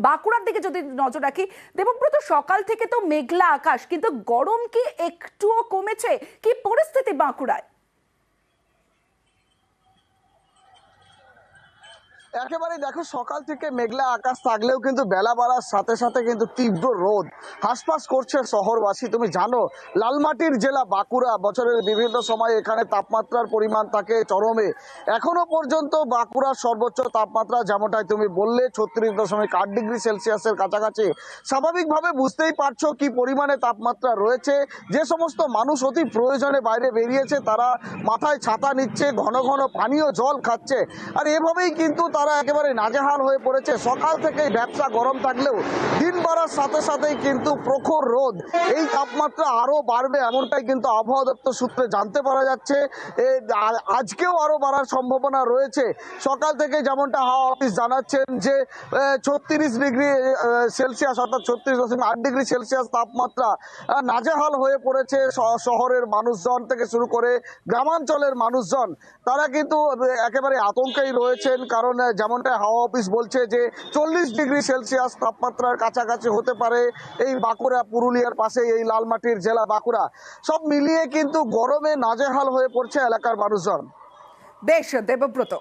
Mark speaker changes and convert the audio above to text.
Speaker 1: বাঁকুড়ার দিকে যদি নজর রাখি, দেবব্রত, সকাল থেকে তো মেঘলা আকাশ, কিন্তু গরম কি একটুও কমেছে? কি পরিস্থিতি বাঁকুড়ায়?
Speaker 2: একেবারেই দেখো, সকাল থেকে মেঘলা আকাশ থাকলেও কিন্তু বেলা বাড়ার সাথে সাথে কিন্তু তীব্র রোদ হাসপাস করছে শহরবাসী। তুমি জানো, লালমাটির জেলা বাঁকুড়া, বছরের বিভিন্ন সময় এখানে তাপমাত্রার পরিমাণ থাকে চরমে। এখনো পর্যন্ত বাঁকুড়ার সর্বোচ্চ তাপমাত্রা, যেমনটাই তুমি বললে, 36.8 ডিগ্রি সেলসিয়াসের কাছাকাছি। স্বাভাবিকভাবে বুঝতেই পারছো কি পরিমাণে তাপমাত্রা রয়েছে। যে সমস্ত মানুষ অতি প্রয়োজনে বাইরে বেরিয়েছে, তারা মাথায় ছাতা নিচ্ছে, ঘন ঘন পানীয় জল খাচ্ছে, আর এভাবেই কিন্তু তারা একেবারে নাজেহাল হয়ে পড়েছে। সকাল থেকেই ব্যবসা গরম থাকলেও দিন বাড়ার সাথে সাথেই কিন্তু প্রখর রোদ, এই তাপমাত্রা আরো বাড়বে এমনটাই কিন্তু আবহাওয়া দপ্তর সূত্রে জানতে পারা যাচ্ছে। আজকেও আরো বাড়ার সম্ভাবনা রয়েছে। সকাল থেকে যেমনটা হাওয়া অফিস জানাচ্ছেন যে 36 ডিগ্রি সেলসিয়াস অর্থাৎ 36.8 ডিগ্রি সেলসিয়াস তাপমাত্রা, নাজেহাল হয়ে পড়েছে শহরের মানুষজন থেকে শুরু করে গ্রামাঞ্চলের মানুষজন। তারা কিন্তু একেবারে আতঙ্কেই রয়েছেন, কারণ যেমনটা হাওয়া অফিস বলছে যে 40 ডিগ্রি সেলসিয়াস তাপমাত্রার কাছাকাছি হতে পারে এই বাঁকুড়া, পুরুলিয়ার পাশে এই লালমাটির জেলা বাঁকুড়া। সব মিলিয়ে কিন্তু গরমে নাজেহাল হয়ে পড়ছে এলাকার মানুষজন।
Speaker 1: বেশ, দেবব্রত।